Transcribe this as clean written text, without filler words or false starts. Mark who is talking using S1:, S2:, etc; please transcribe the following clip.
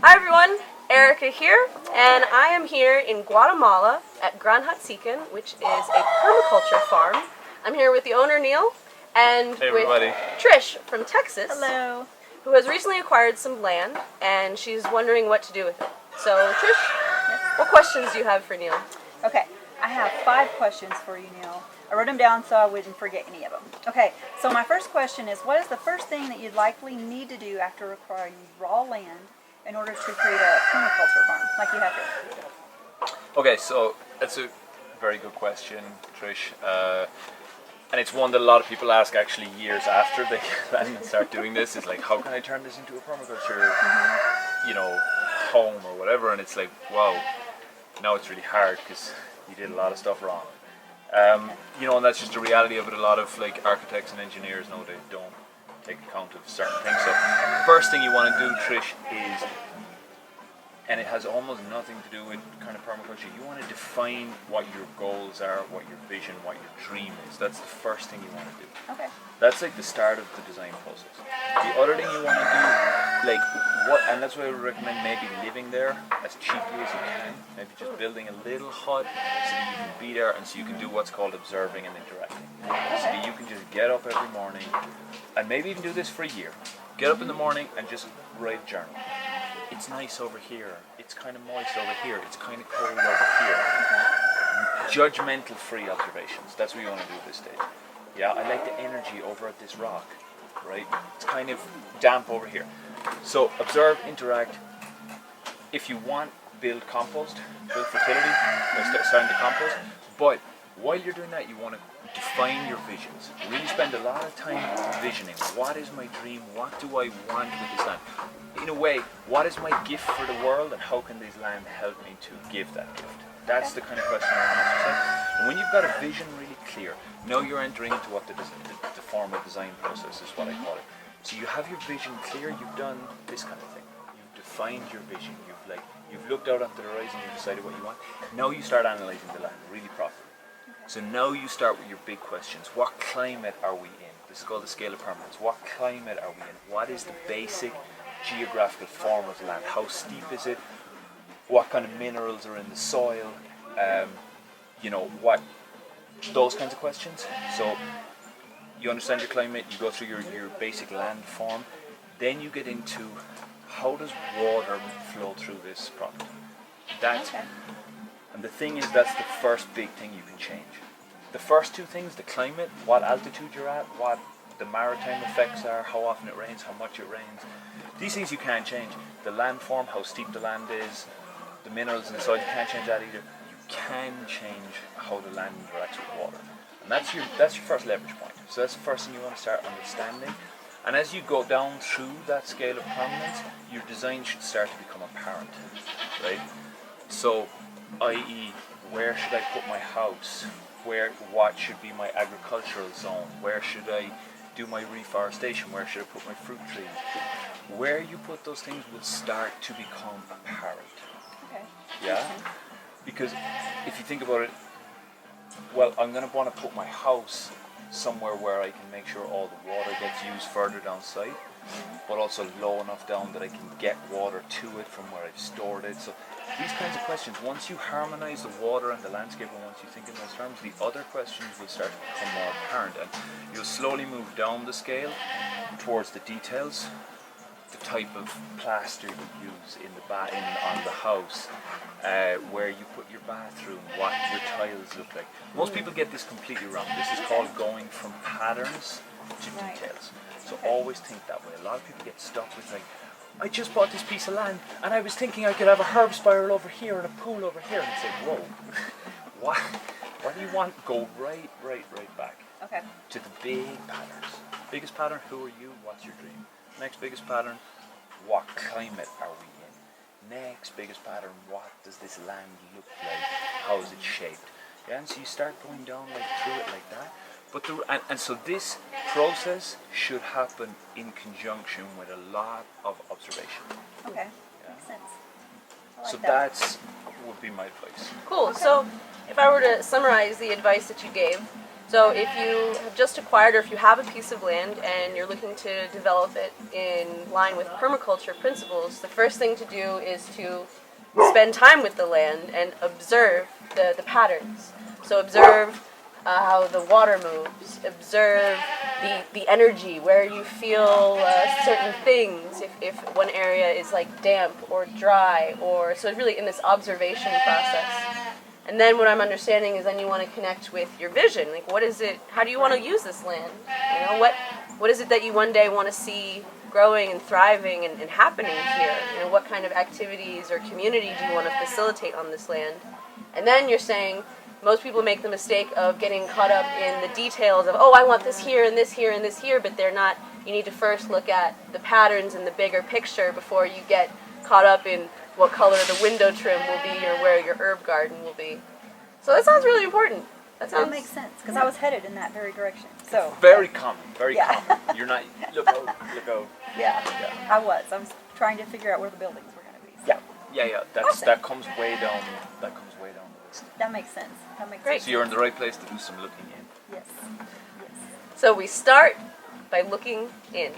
S1: Hi everyone, Erica here, and I am here in Guatemala at Granja Tz'ikin, which is a permaculture farm. I'm here with the owner, Neal, and
S2: Hey
S1: with
S2: everybody.
S1: Trish from Texas.
S3: Hello.
S1: Who has recently acquired some land, and she's wondering what to do with it. So, Trish, what questions do you have for Neal?
S3: Okay, I have 5 questions for you, Neal. I wrote them down so I wouldn't forget any of them. Okay, so my first question is, what is the first thing that you'd likely need to do after acquiring raw land in order to create a permaculture farm like you have here?
S2: Okay, so that's a very good question, Trish. And it's one that a lot of people ask actually years after they land and start doing this. Is like, how can I turn this into a permaculture, home or whatever? And it's like, wow, now it's really hard because you did a lot of stuff wrong. And that's just the reality of it. A lot of architects and engineers nowadays don't take account of certain things. So first thing you want to do, Trish, is, and it has almost nothing to do with kind of permaculture, you want to define what your goals are, what your vision, what your dream is. That's the first thing you want to do.
S3: Okay.
S2: That's like the start of the design process. The other thing you want to do, and that's why I would recommend maybe living there as cheaply as you can. Maybe just building a little hut so that you can be there and so you can do what's called observing and interacting. So that you can just get up every morning and maybe even do this for a year. Get up in the morning and just write a journal. It's nice over here. It's kind of moist over here. It's kind of cold over here. Judgmental free observations. That's what you want to do at this stage. Yeah, I like the energy over at this rock, right? It's kind of damp over here. So observe, interact. If you want, build compost, build fertility, starting to compost. But while you're doing that, you want to define your visions. Really spend a lot of time visioning. What is my dream? What do I want with this land? In a way, what is my gift for the world, and how can this land help me to give that gift? That's the kind of question I want to ask yourself. And when you've got a vision really clear, now you're entering into what the formal design process is, what I call it. So you have your vision clear, you've done this kind of thing. You've defined your vision, you've looked out onto the horizon, you've decided what you want. Now you start analysing the land really properly. So now you start with your big questions. What climate are we in? This is called the scale of permanence. What climate are we in? What is the basic geographical form of the land? How steep is it? What kind of minerals are in the soil? What those kinds of questions. So you understand your climate, you go through your basic land form, then you get into how does water flow through this property. And the thing is, that's the first big thing you can change. The first 2 things, the climate, what altitude you're at, what the maritime effects are, how often it rains, how much it rains. These things you can't change. The landform, how steep the land is, the minerals in the soil, you can't change that either. You can change how the land interacts with water. And that's your first leverage point. So that's the first thing you want to start understanding. And as you go down through that scale of permanence, your design should start to become apparent, right? So, i.e., where should I put my house? What should be my agricultural zone? Where should I do my reforestation? Where should I put my fruit trees? Where you put those things will start to become apparent.
S3: Okay.
S2: Yeah? Because if you think about it, well, I'm going to want to put my house somewhere where I can make sure all the water gets used further down site, but also low enough down that I can get water to it from where I've stored it. So these kinds of questions, once you harmonize the water and the landscape, and once you think in those terms, the other questions will start to become more apparent, and you'll slowly move down the scale towards the details. The type of plaster you use on the house, where you put your bathroom, what your tiles look like. Most people get this completely wrong. This is called going from patterns to details. So always think that way. A lot of people get stuck with I just bought this piece of land and I was thinking I could have a herb spiral over here and a pool over here. And it's like, whoa, what do you want? Go right back to the big patterns. Biggest pattern, who are you? What's your dream? Next biggest pattern, what climate are we in? Next biggest pattern, what does this land look like? How is it shaped? Yeah, and so you start going down through it like that. But so this process should happen in conjunction with a lot of observation.
S3: Okay,
S2: Yeah.
S3: makes sense.
S2: So that would be my advice.
S1: Cool. So if I were to summarize the advice that you gave, So if you have just acquired, or if you have a piece of land and you're looking to develop it in line with permaculture principles, the first thing to do is to spend time with the land and observe the patterns. So observe how the water moves, observe the energy, where you feel certain things, if one area is like damp or dry, or so it's really in this observation process. And then what I'm understanding is then you want to connect with your vision. Like, what is it, how do you want to use this land? You know, what is it that you one day want to see growing and thriving and happening here? You know, what kind of activities or community do you want to facilitate on this land? And then you're saying, most people make the mistake of getting caught up in the details of, oh, I want this here and this here and this here, but they're not, you need to first look at the patterns and the bigger picture before you get caught up in what color the window trim will be or where your herb garden will be. So that sounds really important.
S3: That makes sense, because I was headed in that very direction. So
S2: Very common, very
S3: Yeah.
S2: common. You're not, look out.
S3: yeah,
S2: Yeah.
S3: I was trying to figure out where the buildings were going to be. So
S2: Yeah,
S3: Awesome.
S2: that comes way down the list.
S3: that makes sense. That makes
S1: Great.
S2: So you're in the right place to do some looking in.
S3: Yes. Yes.
S1: So we start by looking in.